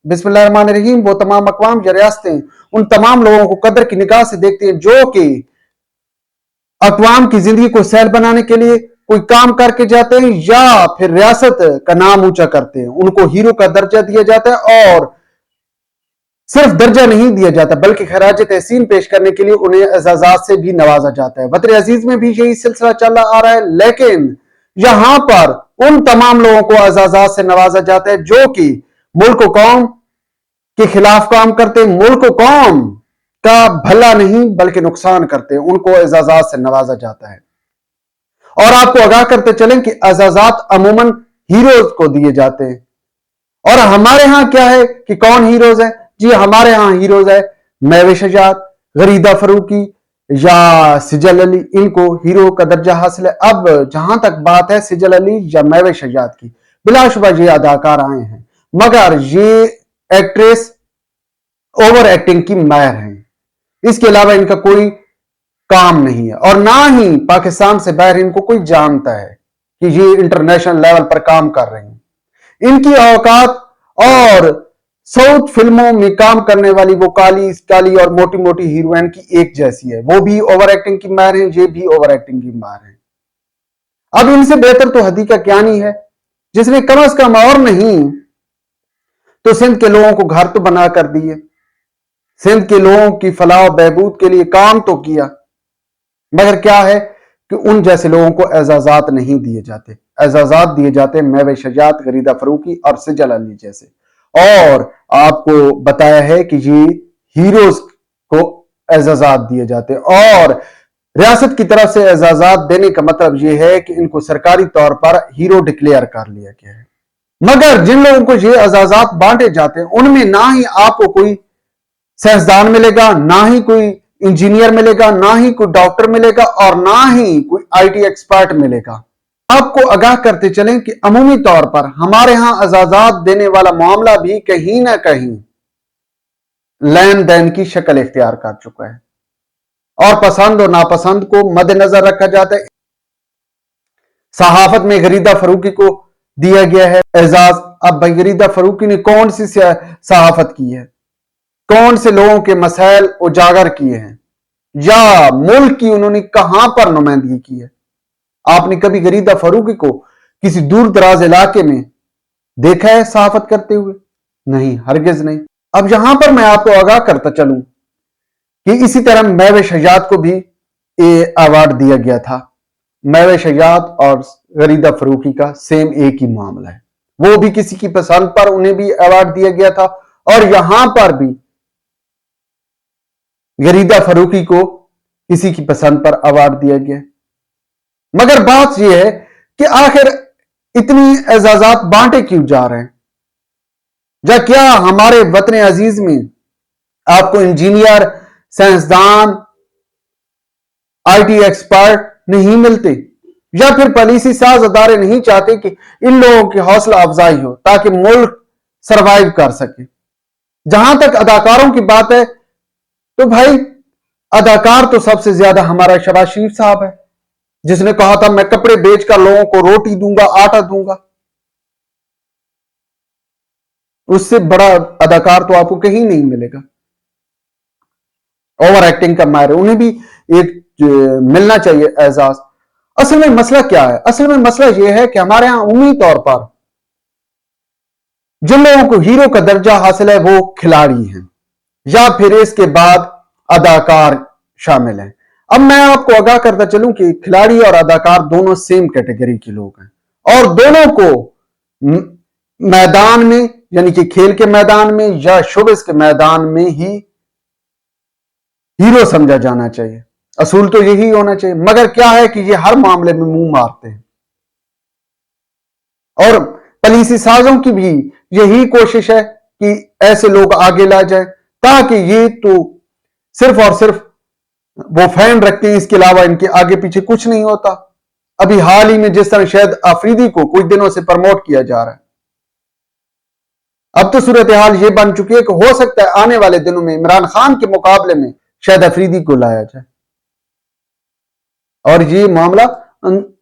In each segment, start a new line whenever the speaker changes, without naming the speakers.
बिस्मिल्लाहिर्रहमानिर्रहीम। वो तमाम अक़वाम या रियासतें उन तमाम लोगों को कदर की निगाह से देखती हैं जो कि अक़वाम की जिंदगी को सहल बनाने के लिए कोई काम करके जाते हैं या फिर रियासत का नाम ऊंचा करते हैं। उनको हीरो का दर्जा दिया जाता है और सिर्फ दर्जा नहीं दिया जाता बल्कि खराज तहसीन पेश करने के लिए उन्हें एजाजात से भी नवाजा जाता है। वतन अजीज में भी यही सिलसिला चल आ रहा है, लेकिन यहां पर उन तमाम लोगों को एजाजात से नवाजा जाता है जो कि मुल्क कौम के खिलाफ काम करते हैं, मुल्क कौम का भला नहीं बल्कि नुकसान करते हैं, उनको एजाजात से नवाजा जाता है। और आपको आगाह करते चलें कि एजाजात अमूमन हीरोज को दिए जाते हैं। और हमारे यहां क्या है कि कौन हीरोज है? जी हमारे यहां हीरोज है महवे शजात, गरीदा फरूकी या सिजल अली। इनको हीरो का दर्जा हासिल है। अब जहां तक बात है सिजल अली या महवे शजात की, बिलाशुबा ये अदाकार आए हैं, मगर ये एक्ट्रेस ओवर एक्टिंग की माहिर हैं। इसके अलावा इनका कोई काम नहीं है और ना ही पाकिस्तान से बाहर इनको कोई जानता है कि ये इंटरनेशनल लेवल पर काम कर रहे हैं। इनकी औकात और साउथ फिल्मों में काम करने वाली वो काली काली और मोटी मोटी हीरोइन की एक जैसी है। वो भी ओवर एक्टिंग की माहिर है, ये भी ओवर एक्टिंग की माहिर है। अब इनसे बेहतर तो हदीका कियानी है जिसने कम से कम और नहीं तो सिंध के लोगों को घर तो बना कर दिए, सिंध के लोगों की फलाह बहबूद के लिए काम तो किया, मगर क्या है कि उन जैसे लोगों को एजाजात नहीं दिए जाते। एजाजात दिए जाते महवे शजात, गरीदा फरूकी और सिजल अली जैसे। और आपको बताया है कि ये हीरोज को एजाजात दिए जाते और रियासत की तरफ से एजाजात देने का मतलब यह है कि इनको सरकारी तौर पर हीरो डिक्लेयर कर लिया गया है। मगर जिन लोगों को ये एजाजात बांटे जाते हैं उनमें ना ही आपको कोई साइंसदान मिलेगा, ना ही कोई इंजीनियर मिलेगा, ना ही कोई डॉक्टर मिलेगा और ना ही कोई आईटी एक्सपर्ट मिलेगा। आपको आगाह करते चलें कि अमूमी तौर पर हमारे यहां एजाजात देने वाला मामला भी कहीं ना कहीं लेन देन की शक्ल इख्तियार कर चुका है और पसंद और नापसंद को मद्देनजर रखा जाता है। सहाफत में गरीदा फरूकी को दिया गया है एजाज। अब भाई गरीदा फरूकी ने कौन सी सहाफत की है, कौन से लोगों के मसाइल उजागर किए हैं या मुल्क की उन्होंने कहां पर नुमाइंदगी की है? आपने कभी गरीदा फरूकी को किसी दूर दराज इलाके में देखा है सहाफत करते हुए? नहीं, हरगिज नहीं। अब यहां पर मैं आपको आगाह करता चलूं कि इसी तरह महवे शजात को भी अवार्ड दिया गया था। महवे शजात और गरीदा फरूकी का सेम एक ही मामला है, वो भी किसी की पसंद पर उन्हें भी अवार्ड दिया गया था और यहां पर भी गरीदा फरूकी को किसी की पसंद पर अवार्ड दिया गया। मगर बात यह है कि आखिर इतनी एजाजात बांटे क्यों जा रहे हैं? या क्या हमारे वतन अजीज में आपको इंजीनियर, साइंसदान, आईटी एक्सपर्ट नहीं मिलते या फिर पॉलिसी साज अदारे नहीं चाहते कि इन लोगों की हौसला अफजाई हो ताकि मुल्क सरवाइव कर सके? जहां तक अदाकारों की बात है तो भाई अदाकार तो सबसे ज्यादा हमारा शहबाज शरीफ साहब है जिसने कहा था मैं कपड़े बेचकर लोगों को रोटी दूंगा, आटा दूंगा। उससे बड़ा अदाकार तो आपको कहीं नहीं मिलेगा। ओवर एक्टिंग का माहिर, उन्हें भी एक मिलना चाहिए एजाज। असल में मसला क्या है? असल में मसला यह है कि हमारे यहां उम्मी तौर पर जिन लोगों को हीरो का दर्जा हासिल है वो खिलाड़ी हैं या फिर इसके बाद अदाकार शामिल हैं। अब मैं आपको आगाह करता चलूं कि खिलाड़ी और अदाकार दोनों सेम कैटेगरी के लोग हैं और दोनों को मैदान में यानी कि खेल के मैदान में या शोबिस के मैदान में ही हीरो समझा जाना चाहिए। असूल तो यही होना चाहिए, मगर क्या है कि ये हर मामले में मुंह मारते हैं और पॉलिसी साजों की भी यही कोशिश है कि ऐसे लोग आगे ला जाए ताकि ये तो सिर्फ और सिर्फ वो फैन रखते हैं, इसके अलावा इनके आगे पीछे कुछ नहीं होता। अभी हाल ही में जिस तरह शायद अफरीदी को कुछ दिनों से प्रमोट किया जा रहा है, अब तो सूरत हाल ये बन चुकी है कि हो सकता है आने वाले दिनों में इमरान खान के मुकाबले में शायद अफरीदी को लाया जाए। और ये मामला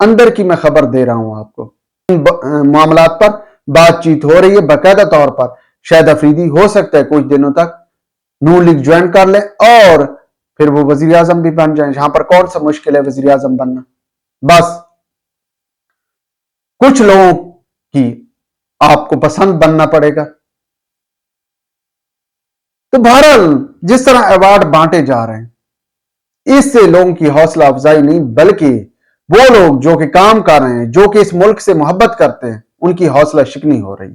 अंदर की मैं खबर दे रहा हूं आपको, इन मामलात पर बातचीत हो रही है। बाकायदा तौर पर شاہد افریدی ہو سکتا ہے کچھ دنوں تک نون لیگ جوائن کر لیں اور پھر وہ وزیر اعظم بھی بن جائیں. یہاں پر کون سا مشکل ہے وزیر اعظم بننا؟ بس کچھ لوگوں کی آپ کو پسند بننا پڑے گا. تو بہرحال جس طرح ایوارڈ بانٹے جا رہے ہیں اس سے لوگوں کی حوصلہ افزائی نہیں بلکہ وہ لوگ جو کہ کام کر رہے ہیں جو کہ اس ملک سے محبت کرتے ہیں ان کی حوصلہ شکنی ہو رہی ہے.